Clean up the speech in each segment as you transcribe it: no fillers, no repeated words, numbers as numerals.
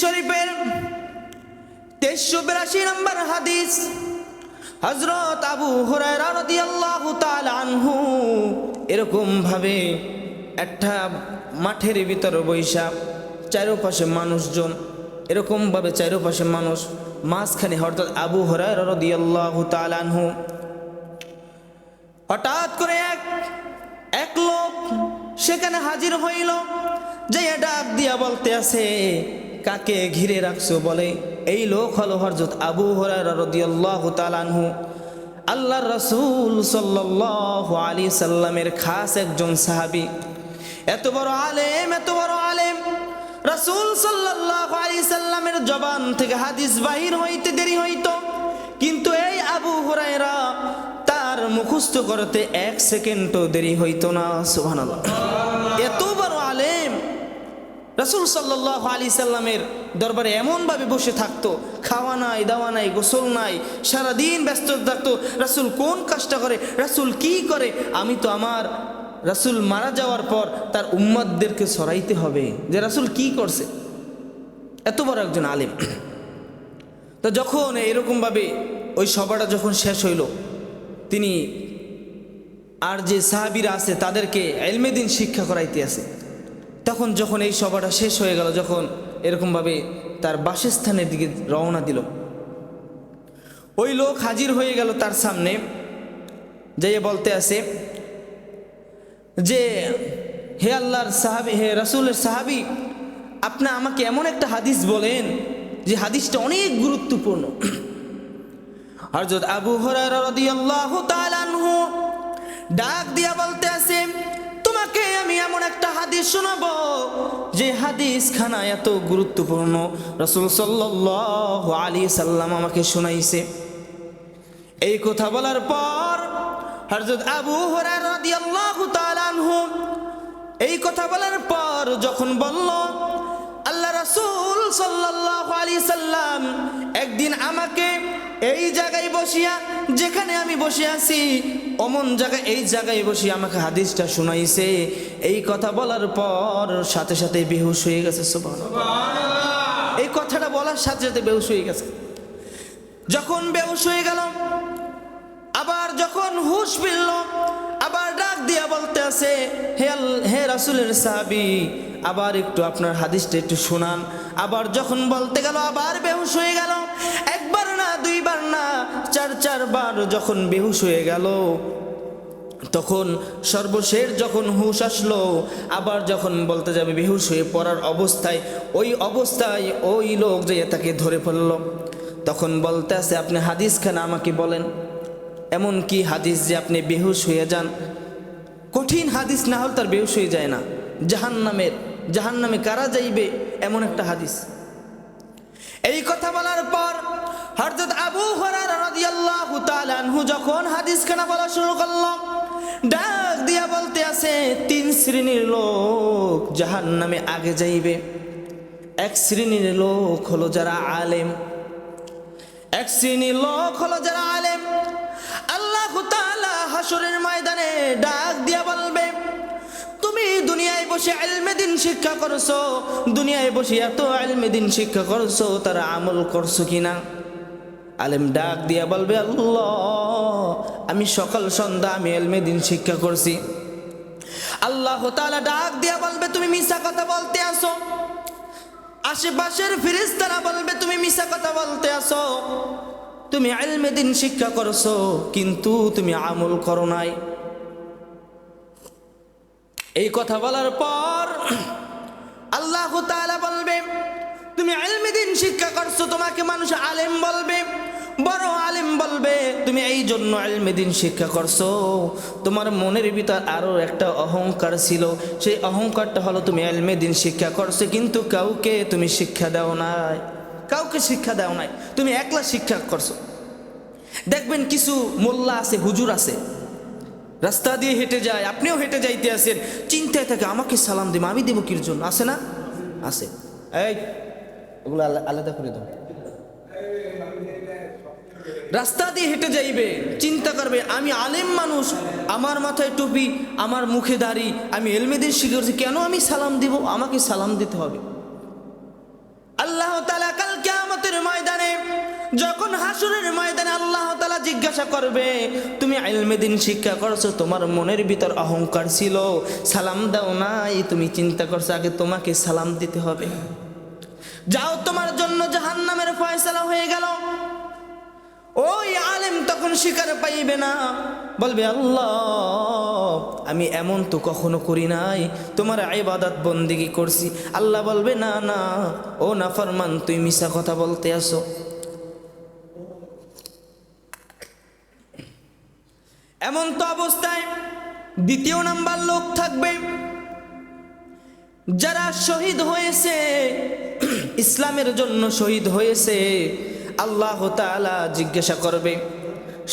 শরীফের 2382 নম্বর হাদিস, হযরত আবু হুরায়রা রাদিয়াল্লাহু তাআলা আনহু এরকম ভাবে একটা মাঠের ভিতরে বৈশা, চারপাশে মানুষজন, এরকম ভাবে চারপাশে মানুষ, মাঝখানে হযরত আবু হুরায়রা রাদিয়াল্লাহু তাআলা আনহু। হঠাৎ করে এক লোক সেখানে হাজির হইল, যে ডাক দিয়া বলতে আছে, কাকে ঘিরে রাখছো? বলে এই লোক হলো হযরত আবু হুরায়রা রাদিয়াল্লাহু তাআলা আনহু, আল্লাহর রাসূল সাল্লাল্লাহু আলাইহি সাল্লামের খাস একজন সাহাবী। এত বড় আলেম রাসূল সাল্লাল্লাহু আলাইহি সাল্লামের জবান থেকে হাদিস বাহির হইতে দেরি হইতো, কিন্তু এই আবু হুরায়রা তার মুখস্থ করতে 1 সেকেন্ডও দেরি হইতো না। সুবহানাল্লাহ। এত বড় আলেম রাসূল সাল্লাল্লাহু আলাইহি সাল্লামের দরবারে এমনভাবে বসে থাকতো, খাওয়া নাই, দাওয়া নাই, গোসল নাই, সারাদিন ব্যস্ত থাকতো। রাসূল কোন কাজটা করে, রাসূল কি করে, আমি তো আমার রাসূল মারা যাওয়ার পর তার উম্মতদেরকে সরাইতে হবে যে রাসূল কি করছে। এত বড় একজন আলেম। তো যখন এরকমভাবে ওই সভাটা যখন শেষ হইল, তিনি আর যে সাহাবীরা আছে তাদেরকে ইলমে দ্বীন শিক্ষা করাইতে আছে। তখন যখন এই সভাটা শেষ হয়ে গেল, যখন এরকমভাবে তার বাসস্থানের দিকে রওনা দিল, ওই লোক হাজির হয়ে গেল তার সামনে, যাইয়ে বলতে আছে যে হে আল্লাহর সাহাবী, হে রাসূলের সাহাবী, আপনি আমাকে এমন একটা হাদিস বলেন যে হাদিসটা অনেক গুরুত্বপূর্ণ। হযরত আবু হুরায়রা রাদিয়াল্লাহু তাআলা আনহু ডাক দিয়া বলতে আছে, তোমাকে আমি এমন একটা হাদিস শোনাবো যে হাদিস খানা এত গুরুত্বপূর্ণ, রাসূল সাল্লাল্লাহু আলাইহি সাল্লাম আমাকে শোনাইছে। এই কথা বলার পর হযরত আবু হুরায়রা রাদিয়াল্লাহু তাআলা আনহু এই কথা বলার পর যখন বলল, আল্লাহ রাসূল সাল্লাল্লাহু আলাইহি সাল্লাম একদিন আমাকে এই জায়গায় বসিয়া, যেখানে আমি বসে আছি অমন জায়গায়, এই জায়গায় বসিয়া আমাকে হাদিসটা শোনাইছে। এই কথা বলার পর সাথে সাথে বেহুশ হয়ে গেছে। সুবহানাল্লাহ। এই কথাটা বলার সাথে সাথে বেহুশ হয়ে গেছে। যখন বেহুশ হয়ে গেল, আবার যখন হুঁশ ফিরল, আবার ডাক দিয়া বলতে আছে, হে রাসূলের সাহাবী, আবার একটু আপনার হাদিসটা একটু শোনান। আবার যখন বলতে গেল, আবার বেহুশ হয়ে গেল। একবার না, দুইবার না, 4 বার যখন বেহুশ হয়ে গেল, তখন সর্বশেষ যখন হুঁশ আসলো, আবার যখন বলতে যাবে বেহুশ হয়ে পড়ার অবস্থায়, ওই লোক যে তাকে ধরে ফেলল। তখন বলতে আছে, আপনি হাদিসখানা আমাকে বলেন, এমন কি হাদিস যে আপনি বেহুশ হয়ে যান? কঠিন হাদিস না হলে তার বেহুশ হয়ে যায় না। জাহান্নামে কারা যাইবে এমন একটা হাদিস। এই কথা বলার পর হযরত আবু হুরায়রা রাদিয়াল্লাহু তাআলা আনহু যখন হাদিসখানা বলা শুরু করল, ডাক দিয়া বলতে আছে, 3 শ্রেণীর লোক জাহান্নামে আগে যাইবে। এক শ্রেণীর লোক হলো যারা আলেম, এক শ্রেণীর লোক হলো যারা আলেম। আল্লাহ তাআলা হাসরের ময়দানে ডাক দিয়া বলবে, তুমি দুনিয়ায় বসে ইলমে দ্বীন শিক্ষা করছো, দুনিয়ায় বসে এত ইলমে দ্বীন শিক্ষা করছো, তারা আমল করছো কিনা? আলেম ডাক দিয়া বলবে, আল্লাহ, আমি সকাল সন্ধ্যা আমি ইলমে দ্বীন শিক্ষা করছি। আল্লাহ তাআলা ডাক দিয়া বলবে, তুমি মিছা কথা বলতে আসো। আশেপাশের ফেরেশতারা বলবে, তুমি মিছা কথা বলতে আসো, তুমি ইলমে দ্বীন শিক্ষা করছো কিন্তু তুমি আমল করো নাই। এই কথা বলার পর আল্লাহ তাআলা বলবে, তুমি ইলমে দ্বীন শিক্ষা করছো, তোমাকে মানুষ আলেম বলবে, বড় আলেম বলবে। তুমি এই জন্য ইলমে দ্বীন শিক্ষা করছো, তোমার মনের ভিতর আরো একটা অহংকার ছিল, সেই অহংকারটা হলো তুমি ইলমে দ্বীন শিক্ষা করছো কিন্তু কাউকে তুমি শিক্ষা দাও নাই, কাউকে শিক্ষা দাও নাই, তুমি একলা শিক্ষা করছো। দেখবেন কিছু মোল্লা আছে, হুজুর আছে, রাস্তা দিয়ে হেঁটে যায়, আপনিও হেঁটে যাইতে আছেন, চিন্তায় থাকে আমাকে সালাম দিব, আমি দেবো কির জন্য? আছে না? আছে। এই ওগুলো আলাদা করে দাও। রাস্তা দিয়ে হেঁটে যাইবে, চিন্তা করবে আমি আলেম মানুষ, আমার মাথায় টুপি, আমার মুখে দাড়ি, আমি ইলমে দ্বীন শিখেছি, কেন আমি সালাম দিব? আমাকে সালাম দিতে হবে। আল্লাহ যখন হাসরের ময়দানে আল্লাহ তাআলা জিজ্ঞাসা করবে, তুমি ইলমে দ্বীন শিক্ষা করছো, তোমার মনের ভিতর অহংকার ছিল, সালাম দাও নাই, তুমি চিন্তা করছো আগে তোমাকে সালাম দিতে হবে, যাও তোমার জন্য জাহান্নামের ফয়সালা হয়ে গেল। ওই আলেম তখন স্বীকার পাইবে না, বলবে আল্লাহ আমি এমন তো কখনো করি নাই, তোমার ইবাদত বন্দেগী করছি। আল্লাহ বলবে না না, ও নাফরমান, তুই মিছা কথা বলতে আসো। এমন তো অবস্থায় দ্বিতীয় নাম্বার লোক থাকবে যারা শহীদ হয়েছে, ইসলামের জন্য শহীদ হয়েছে। আল্লাহ তাআলা জিজ্ঞাসা করবে,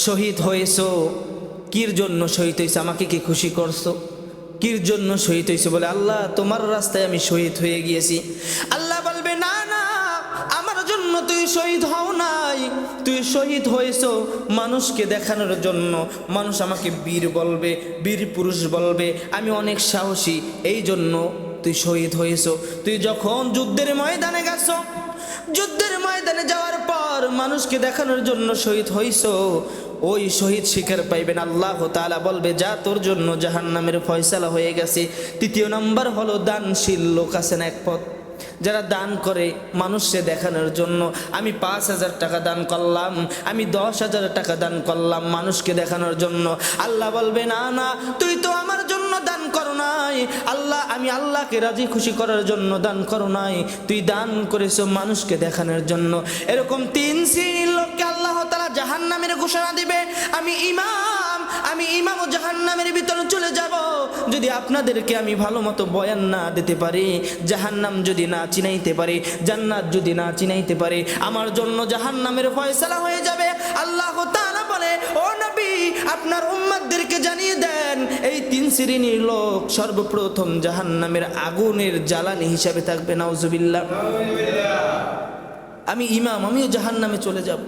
শহীদ হয়েছো, কির জন্য শহীদ হয়েছে, আমাকে কি খুশি করছো, কির জন্য শহীদ হয়েছে? বলে আল্লাহ তোমার রাস্তায় আমি শহীদ হয়ে গিয়েছি। আল্লাহ বলবে না না, আমার জন্য তুই শহীদ হও নাই, তুই শহীদ হয়েছো মানুষকে দেখানোর জন্য। মানুষ আমাকে বীর বলবে, বীর পুরুষ বলবে, আমি অনেক সাহসী, এই জন্য তুই শহীদ হয়েছো। তুই যখন যুদ্ধের ময়দানে গেছো, যুদ্ধের ময়দানে যাওয়ার পর মানুষকে দেখানোর জন্য শহীদ হইছো, ওই শহীদ শিকার পাইবেন। আল্লাহ তাআলা বলবে যা, তোর জন্য জাহান্নামের ফয়সালা হয়ে গেছে। তৃতীয় নাম্বার হলো দানশীল লোক আছেন এক পথ, যারা দান করে মানুষকে দেখানোর জন্য। আমি 5,000 টাকা দান করলাম, আমি 10,000 টাকা দান করলাম মানুষকে দেখানোর জন্য। আল্লাহ বলবে না না, তুই তো আমার জন্য দান করো নাই, আমি আল্লাহকে রাজি খুশি করার জন্য দান করো নাই, তুই দান করেছো মানুষকে দেখানোর জন্য। এরকম 3 শ্রেণীর লোককে আল্লাহ তাআলা জাহান্নামের ঘোষণা দিবে। আমি ইমামও জাহান্নামের ভিতরে চলে যাব যদি আপনাদেরকে আমি ভালো মতো বয়ান না দিতে পারি, জাহান্নাম যদি না চিনাইতে পারি, জান্নাত যদি না চিনাইতে পারি, আমার জন্য জাহান্নামের ফয়সালা হয়ে যাবে। আল্লাহ তাআলা বলে, ও নবী আপনার উম্মতদেরকে জানিয়ে দেন, এই 3 শ্রেণীর লোক সর্বপ্রথম জাহান্নামের আগুনের জ্বালানি হিসাবে থাকবে। নাউজুবিল্লাহ। আমি ইমাম, আমিও জাহান্নামে চলে যাব।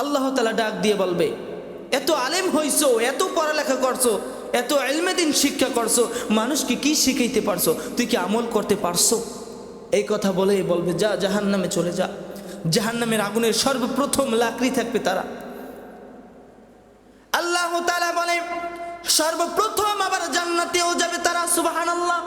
আল্লাহ তাআলা ডাক দিয়ে বলবে, এত আলেম হইছো, এত পড়ালেখা করছো, এত ইলমে দ্বীন শিক্ষা করছো, মানুষকে কি শিখাইতে পারছো, তুই কি আমল করতে পারছো? এই কথা বলেই বলবে যা জাহান্নামে চলে যা। জাহান্নামের আগুনের সর্বপ্রথম লাকড়ি থাকবে তারা। আল্লাহ তাআলা বলে সর্বপ্রথম আবার জান্নাতেও যাবে তারা। সুবহানাল্লাহ।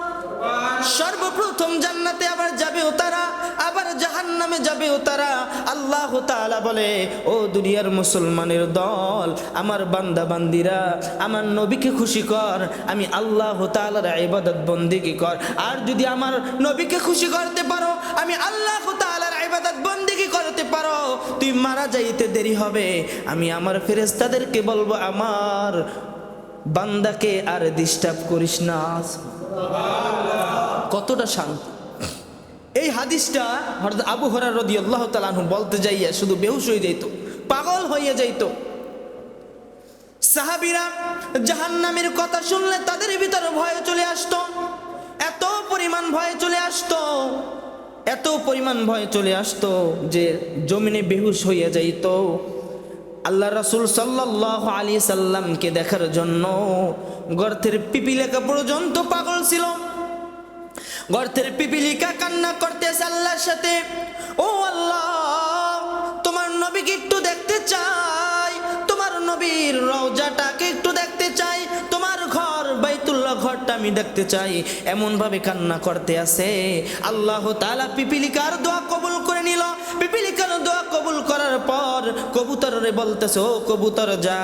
সর্বপ্রথম জান্নাতে আবার যাবেও তারা, আবার জাহান্নামে যাবেও তারা। আল্লাহ তাআলা বলে, ও দুনিয়ার মুসলমানের দল, আমার বান্দা বান্দিরা, আমার নবীকে খুশি কর, আমি আল্লাহ তাআলার ইবাদত বন্দেগী কর। আর যদি আমার নবীকে খুশি করতে পারো, আমি আল্লাহ তাআলার ইবাদত বন্দেগী করতে পারো, তুই মারা যাইতে দেরি হবে, আমি আমার ফেরেশতাদেরকে বলবো আমার বান্দাকে আর ডিস্টার্ব করিস না। কতটা শান্তি! এই হাদিসটা হযরত আবু হুরায়রা রাদিয়াল্লাহু তাআলা আনহু বলতে যাইয়া শুধু বেহুশ হয়ে যাইত, পাগল হয়ে যাইত। সাহাবীরা জাহান্নামের কথা শুনলে তাদের ভিতরে ভয় চলে আসতো, এত পরিমাণ ভয় চলে আসতো, এত পরিমাণ ভয় চলে আসতো যে জমিনে বেহুশ হয়ে যাইত। আল্লাহ রাসূল সাল্লাল্লাহু আলাইহি সাল্লামকে দেখার জন্য গর্তের পিপিলিকা পর্যন্ত পাগল ছিল। গর্তের পিপিলিকা কান্না করতেছে আল্লাহর সাথে, ও আল্লাহ তোমার নবীকে একটু দেখতে চাই, তোমার নবীর রওজাটাকে একটু দেখতে চাই, তোমার ঘর বাইতুল্লাহ ঘরটা আমি দেখতে চাই। এমন ভাবে কান্না করতে আছে। আল্লাহ তাআলা পিপিলিকার দোয়া কবুল করে নিল। পিপিলিকার দোয়া কবুল করার পর কবুতরে বলতেছে, ও কবুতর যা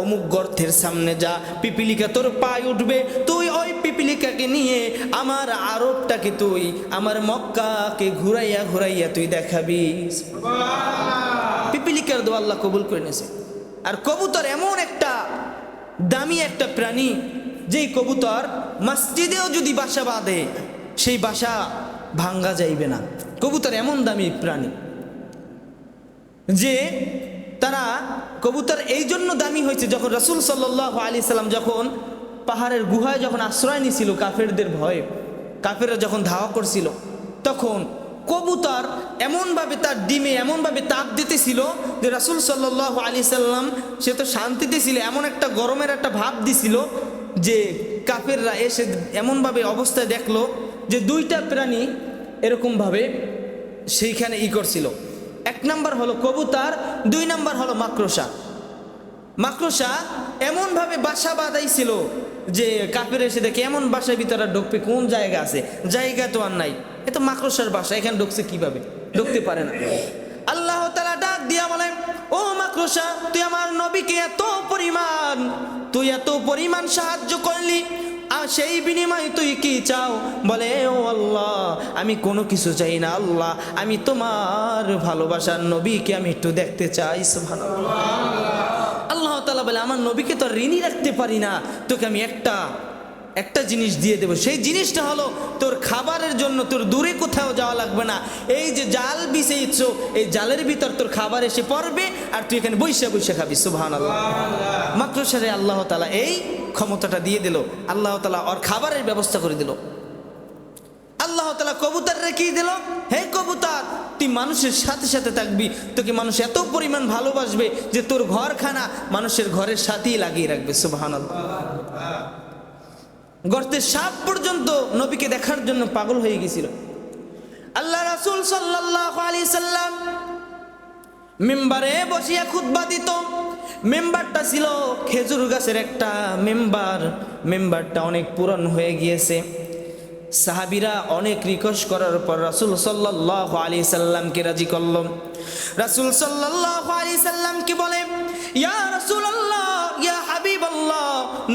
অমুক গর্তের সামনে যা, পিপিলিকা তোর পায়ে উঠবে, তুই ওই পিপিলিকাকে নিয়ে আমার আরবটাকে, তুই আমার মক্কাকে ঘুরাইয়া ঘুরাইয়া তুই দেখাবি। পিপিলিকার দোয়া আল্লাহ কবুল করে নিয়েছে। আর কবুতর এমন একটা দামি একটা প্রাণী, যেই কবুতর মসজিদেও যদি বাসা বাঁধে সেই বাসা ভাঙ্গা যাইবে না। কবুতর এমন দামি প্রাণী যে তারা, কবুতর এই জন্য দামি হয়েছে, যখন রাসূল সাল্লাল্লাহু আলাইহি সাল্লাম যখন পাহাড়ের গুহায় যখন আশ্রয় নিয়েছিল কাফেরদের ভয়ে, কাফেররা যখন ধাওয়া করছিল, তখন কবুতর এমনভাবে তার ডিমে এমনভাবে তাপ দিতেছিল যে রাসূল সাল্লাল্লাহু আলাইহি সাল্লাম সে তো শান্তিতে ছিল, এমন একটা গরমের একটা ভাব দিছিল যে কাফেররা এসে এমনভাবে অবস্থায় দেখলো যে 2টা প্রাণী এরকমভাবে সেইখানে করছিল। এক নাম্বার হলো কবুতর, 2 নাম্বার হলো মাকড়সা। মাকড়সা এমনভাবে বাসা বাঁধাইছিল যে কাফের এসে দেখে এমন বাসার ভিতরে ঢুকবে, কোন জায়গা আছে, জায়গা তো আর নাই, এ তো মাকড়সার বাসা, এখানে ঢুকছে কিভাবে, ঢুকতে পারে না। আল্লাহ তাআলা ডাক দিয়া বলেন, ও মাকড়সা, তুই আমার নবীকে এত পরিমাণ সাহায্য করলি, আর সেই বিনিময়ে তুই কি চাও? বলে, ও আল্লাহ, আমি কোনো কিছু চাই না আল্লাহ, আমি তোমার ভালোবাসার নবীকে আমি একটু দেখতে চাই। সুবহানাল্লাহ। আল্লাহ তাআলা বলে, আমার নবীকে তো ঋণী রাখতে পারি না, তোকে আমি একটা জিনিস দিয়ে দেবো। সেই জিনিসটা হলো তোর খাবারের জন্য তোর দূরে কোথাও যাওয়া লাগবে না, এই যে জাল বিছাইছ, এই জালের ভিতর তোর খাবার এসে পড়বে আর তুই এখানে বৈশা বৈশা খাবি। সুবহানাল্লাহ। মাকড়সারে আল্লাহ তাআলা এই ক্ষমতাটা দিয়ে দিল, আল্লাহ তাআলা ওর খাবারের ব্যবস্থা করে দিল। আল্লাহ তাআলা কবুতর রেখে দিল, হে কবুতর, তুই মানুষের সাথে সাথে থাকবি, তোকে মানুষ এত পরিমাণ ভালোবাসবে যে তোর ঘরখানা মানুষের ঘরের সাথেই লাগিয়ে রাখবে। সুবহানাল্লাহ। গর্তের সাপ পর্যন্ত নবীকে দেখার জন্য পাগল হয়ে গেছিল। আল্লাহ রাসূল সাল্লাল্লাহু আলাইহি সাল্লাম মিম্বারে বসিয়া খুতবা দিত। মেম্বারটা ছিল খেজুর গাছের একটা মেম্বারটা অনেক পুরান হয়ে গিয়েছে। সাহাবীরা অনেক রিকোয়েস্ট করার পর রাসূল সাল্লাল্লাহু আলাইহি সাল্লামকে রাজি করল। রাসূল সাল্লাল্লাহু আলাইহি সাল্লামকে বলে, ইয়া রাসূলুল্লাহ, ইয়া হাবিবাল্লাহ,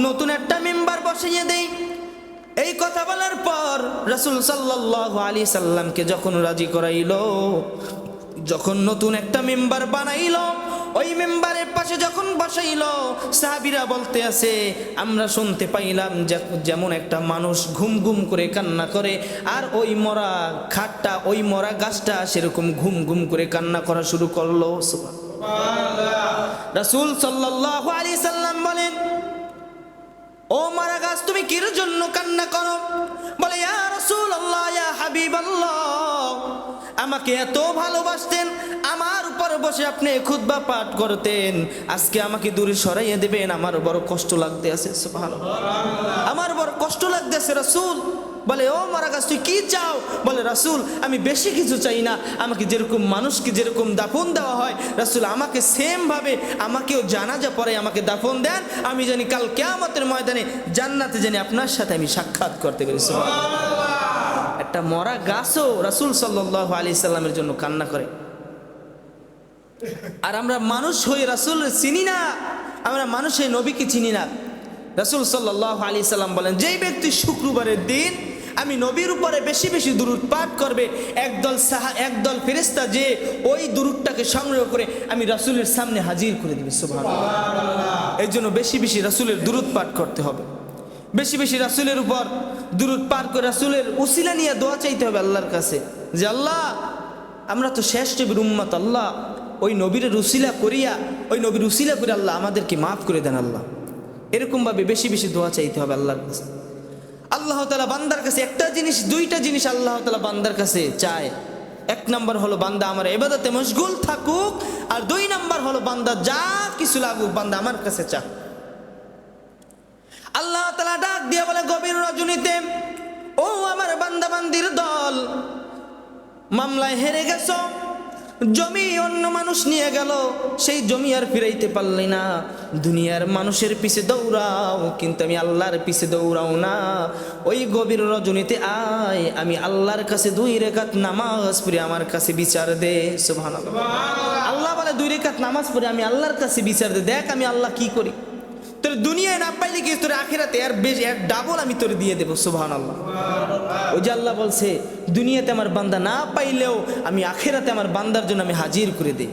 নতুন একটা মেম্বার বসিয়ে দেই। এই কথা বলার পর রাসূল সাল্লাল্লাহু আলাইহি সাল্লামকে যখন রাজি করাইল, যখন নতুন একটা মেম্বার বানাইলো, ওই মেম্বারের পাশে যখন বসাইল, সাহাবীরা বলতে আছে, আমরা শুনতে পাইলাম যেমন একটা মানুষ ঘুম ঘুম করে কান্না করে, আর ওই মরা খাটটা, ওই মরা গাছটা সেরকম ঘুম ঘুম করে কান্না করা শুরু করলো। সুবহানাল্লাহ। রাসূল সাল্লাল্লাহু আলাইহি সাল্লাম বলেন, ও মরা গাছ, তুমি কির জন্য কান্না করো? বলে, ইয়া রাসূলুল্লাহ, ইয়া হাবিবাল্লাহ, আমাকে এত ভালোবাসতেন, আমার উপর বসে আপনি খুতবা পাঠ করতেন, আজকে আমাকে দূরে সরাইয়া দেবেন, আমার বড় কষ্ট লাগতে আছে। সুবহানাল্লাহ। আমার বড় কষ্ট লাগতে আছে রাসূল। বলে, ও মরা গাছ, তুই কি চাও? বলে, রাসূল, আমি বেশি কিছু চাই না, আমাকে যেরকম মানুষকে যেরকম দাফন দেওয়া হয়, রাসূল আমাকে সেম ভাবে আমাকেও জানাজা পরে আমাকে দাফন দেন, আমি জানি কাল কিয়ামতের ময়দানে জান্নাতে জানি আপনার সাথে আমি সাক্ষাৎ করতে পারি। সুবহানাল্লাহ। একটা মরা গাছও রাসূল সাল্লাল্লাহু আলাইহি সাল্লামের জন্য কান্না করে। আর আমরা মানুষ হয়ে রাসূল চিনি না, আমরা মানুষ হয়ে নবীকে চিনি না। রাসূল সাল্লাল্লাহু আলাইহি সাল্লাম বলেন, যেই ব্যক্তি শুক্রবারের দিন আমি নবীর উপরে বেশি বেশি দুরূদ পাঠ করবে, একদল ফেরেশতা যে ওই দুরূদটাকে সংগ্রহ করে আমি রাসূলের সামনে হাজির করে দিবে। সুবহানাল্লাহ। এর জন্য বেশি বেশি রাসূলের দুরূদ পাঠ করতে হবে, বেশি বেশি রাসূলের উপর দুরূদ পাঠ করে রাসূলের উসিলা নিয়ে দোয়া চাইতে হবে আল্লাহর কাছে, যে আল্লাহ, আমরা তো শেষ নবীর উম্মত, আল্লাহ ওই নবীর উসিলা করিয়া, ওই নবীর উসিলা করে আল্লাহ আমাদেরকে মাফ করে দেন আল্লাহ। এরকমভাবে বেশি বেশি দোয়া চাইতে হবে আল্লাহর কাছে। আল্লাহ তাআলা বান্দার কাছে একটা জিনিস, দুইটা জিনিস আল্লাহ তাআলা বান্দার কাছে চায়। এক নাম্বার হলো বান্দা আমার ইবাদতে মশগুল থাকুক, আর 2 নাম্বার হলো বান্দা যা কিছু লাগুক বান্দা আমার কাছে চাক। আল্লাহ তাআলা ডাক দিয়ে বলে, গভীর রজনীতে, ও আমার বান্দা বান্দির দল, মামলায় হেরে গেছো, জমি অন্য মানুষ নিয়ে গেল, সেই জমি আর ফিরাইতে পারলি না, দুনিয়ার মানুষের পিছে দৌড়াও, কিন্তু আমি আল্লাহর পিছে দৌড়াও না। ওই গভীর রজনীতে আয়, আমি আল্লাহর কাছে 2 রাকাত নামাজ পড়ে আমার কাছে বিচার দে। সুবহানাল্লাহ। আল্লাহ বলে, 2 রাকাত নামাজ পড়ে আমি আল্লাহর কাছে বিচার দে, দেখ আমি আল্লাহ কি করি। তোর দুনিয়ায় না পাইলে কি তোর আখিরাতে এর বেশি, এর ডাবল আমি তোর দিয়ে দেবো। সুবহানাল্লাহ। ওই যে আল্লাহ বলছে, দুনিয়াতে আমার বান্দা না পাইলেও আমি আখিরাতে আমার বান্দার জন্য আমি হাজির করে দেই।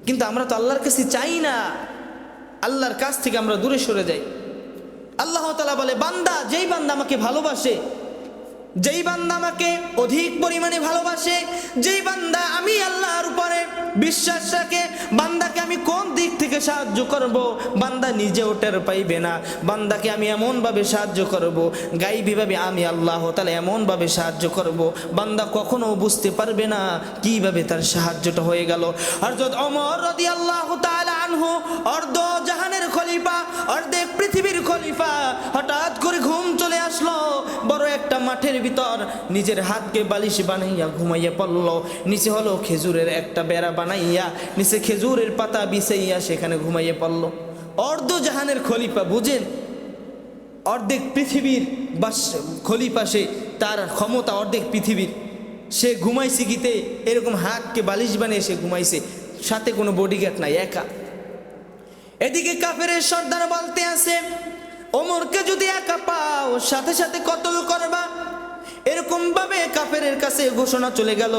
কিন্তু আমরা তো আল্লাহর কাছে চাই না, আল্লাহর কাছ থেকে আমরা দূরে সরে যাই। আল্লাহ তাআলা বলে, বান্দা, যেই বান্দা আমাকে ভালোবাসে, যেই বান্দা আমাকে অধিক পরিমাণে ভালোবাসে, যেই বান্দা আমি আল্লাহর উপরে বিশ্বাস রাখে, বান্দাকে আমি কোন দিক থেকে সাহায্য করব, বান্দা নিজেও টের পাইবে না। বান্দাকে আমি এমনভাবে সাহায্য করব, গায়বীভাবে আমি আল্লাহ তাআলা এমনভাবে সাহায্য করব, বান্দা কখনো বুঝতে পারবে না কিভাবে তার সাহায্যটা হয়ে গেল। হযরত ওমর রাদিয়াল্লাহু তাআলা আনহু অর্ধ জাহানের খলিফা, অর্ধেক পৃথিবীর খলিফা, হঠাৎ করে ঘুম চলে আসলো। বড় একটা মাঠের ভিতর নিজের হাতকে বালিশ বানাইয়া ঘুমাইয়া পড়ল। নিচে হলো খেজুরের একটা বেড়া বানাইয়া নিচে খেজুরের পাতা বিছাইয়া সেখানে ঘুমাইয়া পড়ল। অর্ধ জাহানের খলিফা, বুঝেন, অর্ধেক পৃথিবীর খলিফা, সে তার ক্ষমতা অর্ধেক পৃথিবীর, সে ঘুমাইছে গীতে এরকম হাতকে বালিশ বানিয়ে সে ঘুমাইছে, সাথে কোনো বডিগার্ড নাই, একা। এদিকে কাফেরের সর্দার বলতে আছে, ওমরকে যদি একা পাও সাথে সাথে কতল করবা। এরকম ভাবে কাফেরের কাছে ঘোষণা চলে গেল,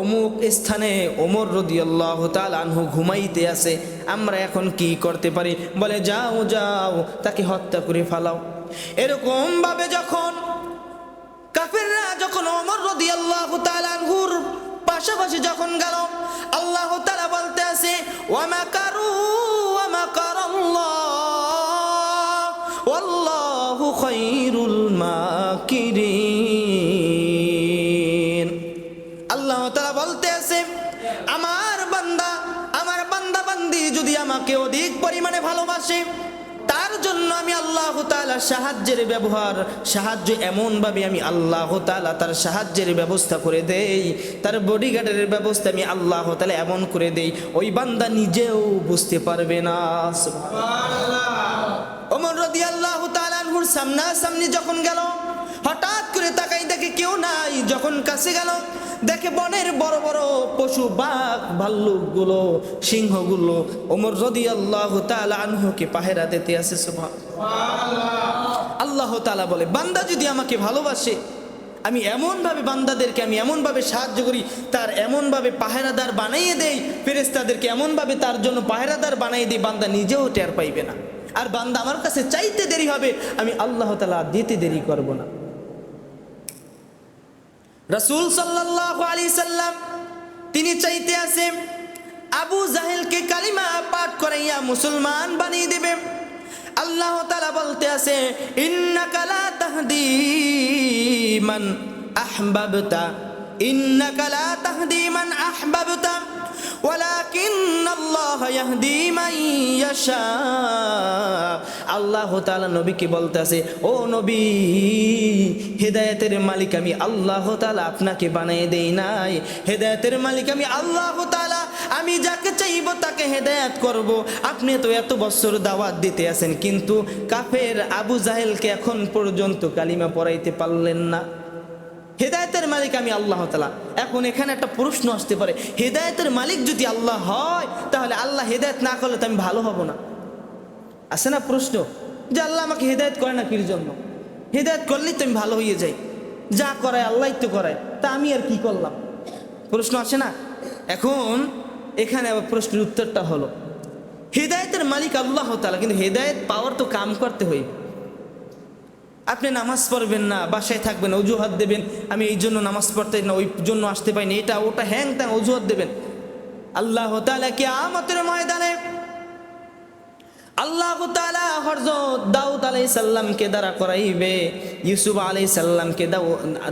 অমুক স্থানে ওমর রাদিয়াল্লাহু তাআলা আনহু ঘুমাইতে আছে, আমরা এখন কি করতে পারি? বলে যাও যাও তাকে হত্যা করে ফেলাও। এরকম ভাবে যখন কাফেররা যখন ওমর রাদিয়াল্লাহু তাআলা আনহুর পাশাপাশি যখন গেল, আল্লাহ তাআলা বলতে আছে, ওয়া মাকারু ওয়া মাকারাল্লাহ ওয়াল্লাহু খায়রুল মাকিরিন। আল্লাহ তাআলা বলতে আছে, আমার বান্দা বান্দি যদি আমাকে অধিক পরিমাণে ভালোবাসে, তার জন্য আমি আল্লাহ তাআলা সাহায্য এমনভাবে আমি আল্লাহ তাআলা তার সাহায্যের ব্যবস্থা করে দেই, তার বডিগার্ডের ব্যবস্থা আমি আল্লাহ তাআলা এমন করে দেই, ওই বান্দা নিজেও বুঝতে পারবে না। সুবহানাল্লাহ। ওমর রাদিয়াল্লাহু তাআলা আনহুর সামনাসামনি যখন গেল, হঠাৎ করে তাকাই দেখে কেউ নাই। যখন কাছে গেল দেখে বনের বড় বড় পশু, বাঘ, ভাল্লুকগুলো, সিংহগুলো ওমর রাদিয়াল্লাহু তাআলা আনহুকে পাহারা দিতে আছে। সুবহানাল্লাহ। আল্লাহ তাআলা বলে, বান্দা যদি আমাকে ভালোবাসে, আমি এমনভাবে বান্দাদেরকে আমি এমনভাবে সাহায্য করি, তার এমনভাবে পাহারাদার বানাইয়ে দেই, ফেরেশতাদেরকে এমনভাবে তার জন্য পাহারাদার বানাইয়ে দেই, বান্দা নিজেও টের পাইবে না। আর বান্দা আমার কাছে চাইতে দেরি হবে, আমি আল্লাহ তাআলা দিতে দেরি করব না। রাসূল সাল্লাল্লাহু আলাইহি সাল্লাম তিনি চাইতে আছে আবু জাহেলকে কালিমা পাঠ করাইয়া মুসলমান বানিয়ে দিবে। আল্লাহ তাআলা বলতে আছে, ইন্নাকা লা তাহদি মান আহবাবতা, ইন্নাকা লা তাহদি মান আহবাবতা ওয়ালাকিন্নাল্লাহ ইয়াহদি মান ইয়াশা। আল্লাহ তাআলা নবীকে বলতে আছে, ও নবী, হেদায়েতের মালিক আমি আল্লাহ তাআলা আপনাকে বানিয়ে দেই নাই, হেদায়েতের মালিক আমি আল্লাহ তাআলা, আমি যাকে চাইব তাকে হেদায়েত করব। আপনি তো এত বছর দাওয়াত দিতে আছেন, কিন্তু কাফের আবু জাহেলকে এখন পর্যন্ত কালিমা পড়াইতে পারলেন না। হেদায়েতের মালিক আমি আল্লাহ তাআলা। এখন এখানে একটা প্রশ্ন আসতে পারে, হেদায়েতের মালিক যদি আল্লাহ হয়, তাহলে আল্লাহ হেদায়েত না করলে তো আমি ভালো হব না? আসে না প্রশ্ন, যে আল্লাহ আমাকে হেদায়েত করে না কির জন্য? হেদায়েত করলেই তো আমি ভালো হয়ে যাই, যা করায় আল্লাহই তো করায়, তা আমি আর কি করলাম? প্রশ্ন আসে না? এখন এখানে আবার প্রশ্নের উত্তরটা হলো, হেদায়েতের মালিক আল্লাহ তাআলা, কিন্তু হেদায়েত পাওয়ার তো কাম করতে হইবে। আপনি নামাজ পড়বেন না, বাসায় থাকবেন, অজুহাত দেবেন, আমি এই জন্য নামাজ পড়তে না, ওই জন্য আসতে পারিনি, এটা ওটা হ্যাং ত্যাং অজুহাত দেবেন। আল্লাহ তাআলা কিয়ামতের ময়দানে আল্লাহ তাআলা হযরত দাউদ আলাইহিস সালামকে দাঁড়া করাইবে, ইউসুফ আলাইহিস সালামকে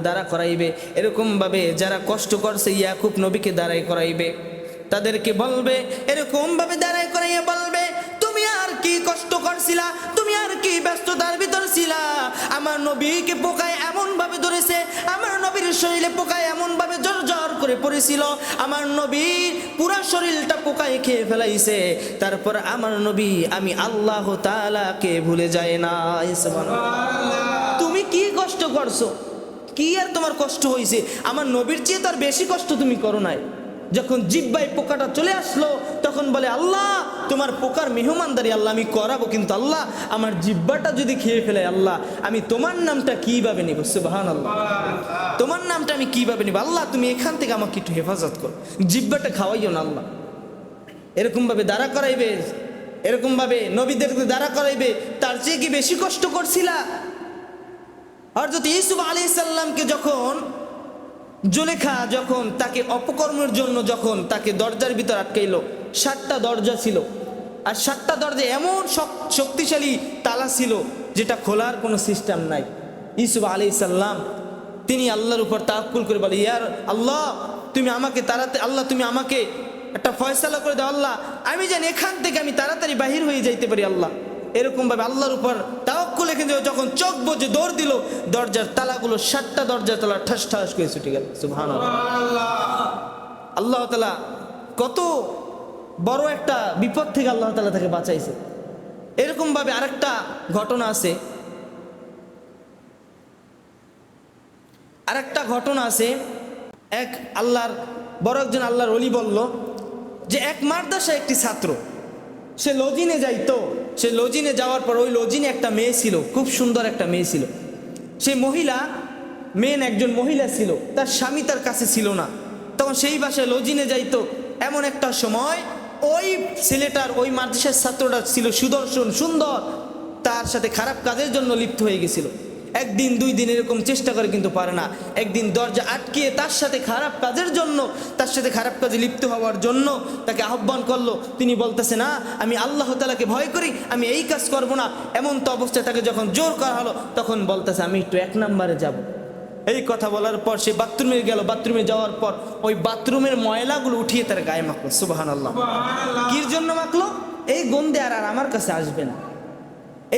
দাঁড়া করাইবে, এরকম ভাবে যারা কষ্ট করছে ইয়াকুব নবীকে দাঁড়াই করাইবে, তাদেরকে বলবে, এরকম ভাবে দাঁড়াই করাইয়া বলবে, তুমি আর কি কষ্ট করছিলা, তুমি আর কি ব্যস্ততার ভিতর ছিলা, আমার নবীকে পোকায় এমন ভাবে ধরেছে, আমার নবীর শরীরে পোকায় এমন ভাবে জর্জর করে পড়েছিল, আমার নবীর পুরো শরীরটা পোকায় খেয়ে ফেলাইছে, তারপর আমার নবী আমি আল্লাহ তাআলাকে ভুলে যায় না। সুবহানাল্লাহ। তুমি কি কষ্ট করছো, কি আর তোমার কষ্ট হয়েছে? আমার নবীর চেয়ে তো আর বেশি কষ্ট তুমি করো নাই। যখন জিহ্বায় পোকাটা চলে আসলো, তখন বলে, আল্লাহ তোমার পোকার মেহমানদারি আল্লাহ আমি করাবো, কিন্তু আল্লাহ আমার জিহ্বাটা যদি খেয়ে ফেলে, আল্লাহ আমি তোমার নামটা কিভাবে নিব? সুবহানাল্লাহ। তোমার নামটা আমি কিভাবে নিব? আল্লাহ তুমি এখান থেকে আমাকে একটু হেফাজত করো, জিহ্বাটা খাওয়াইও না আল্লাহ। এরকম ভাবে দাঁড়া করাইবে, এরকম ভাবে নবীদেরকে দাঁড়া করাইবে, তার চেয়ে কি বেশি কষ্ট করছিলা? হযরত ইউসুফ আলাইহিস সালামকে যখন জুলেখা যখন তাকে অপকর্মের জন্য যখন তাকে দরজার ভিতর আটকাইল, 7টা দরজা ছিল, আর 7টা দরজা এমন শক্তিশালী তালা ছিল যেটা খোলার কোনো সিস্টেম নাই। ইউসুফ আলাইহিস সালাম তিনি আল্লাহর উপর তাওয়াক্কুল করে বলে, ইয়া আল্লাহ তুমি আমাকে তাড়াতে, আল্লাহ তুমি আমাকে একটা ফয়সালা করে দাও আল্লাহ, আমি জানি এখান থেকে আমি তাড়াতাড়ি বাহির হয়ে যাইতে পারি আল্লাহ। এরকম ভাবে আল্লাহর উপর তাওয়াক্কুল রেখে যখন চোখ বুজে দৌড় দিল, দরজার তালাগুলো 7টা দরজার তালা ঠাস ঠাস করে ছুটে গেল। সুবহানাল্লাহ। আল্লাহ তাআলা কত বড় একটা বিপদ থেকে আল্লাহ তাআলা তাকে বাঁচাইছে। এরকম ভাবে আরেকটা ঘটনা আছে, এক আল্লাহর বড় একজন আল্লাহর ওলি বলল যে এক মাদ্রাসা একটি ছাত্র, সে লজিনে যাইতো। সে লজিনে যাওয়ার পর ওই লজিনে একটা মেয়ে ছিল, খুব সুন্দর একটা মেয়ে ছিল। সেই মহিলা একজন মহিলা ছিল, তার স্বামী তার কাছে ছিল না। তখন সেই বাসায় লজিনে যাইতো। এমন একটা সময় ওই ছেলেটার, ওই মাদ্রাসার ছাত্রটা ছিল সুদর্শন সুন্দর, তার সাথে খারাপ কাজের জন্য লিপ্ত হয়ে গেছিল। একদিন 2 দিন এরকম চেষ্টা করে কিন্তু পারে না। একদিন দরজা আটকিয়ে তার সাথে খারাপ কাজের জন্য, তার সাথে খারাপ কাজে লিপ্ত হওয়ার জন্য তাকে আহ্বান করলো। তিনি বলতেছে না, আমি আল্লাহ তাআলাকে ভয় করি, আমি এই কাজ করব না। এমন তো অবস্থায় তাকে যখন জোর করা হলো, তখন বলতেছে আমি একটু 1 নম্বরে যাব। এই কথা বলার পর সে বাথরুমে গেল। বাথরুমে যাওয়ার পর ওই বাথরুমের ময়লাগুলো উঠিয়ে তার গায়ে মাখলো। সুবহানাল্লাহ। কির জন্য মাখলো? এই গন্ধে আর আমার কাছে আসবে না।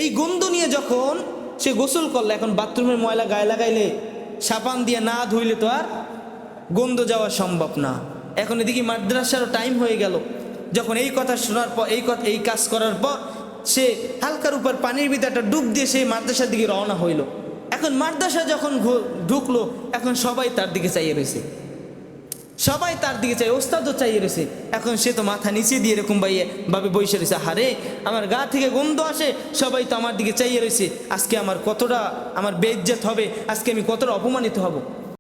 এই গন্ধ নিয়ে যখন সে গোসল করলো, এখন বাথরুমের ময়লা গায়ে লাগাইলে, সাবান দিয়ে না ধুইলে তো আর গন্ধ যাওয়া সম্ভব না। এখন এদিকে মাদ্রাসারও টাইম হয়ে গেল। যখন এই কথা শোনার পর, এই কাজ করার পর সে হালকার উপর পানির ভিতরে একটা ডুব দিয়ে সেই মাদ্রাসার দিকে রওনা হইল। এখন মাদ্রাসা যখন ঢুকলো, এখন সবাই তার দিকে চাইয়ে রয়েছে, সবাই তার দিকে চাই, ওস্তাদও চাইয়ে রয়েছে। এখন সে তো মাথা নিচে দিয়ে এরকম ভাবে বসে রয়েছে। হারে, আমার গা থেকে গন্ধ আসে, সবাই তো আমার দিকে চাইয়ে রয়েছে, আজকে আমার বেইজ্জত হবে, আজকে আমি কতটা অপমানিত হব।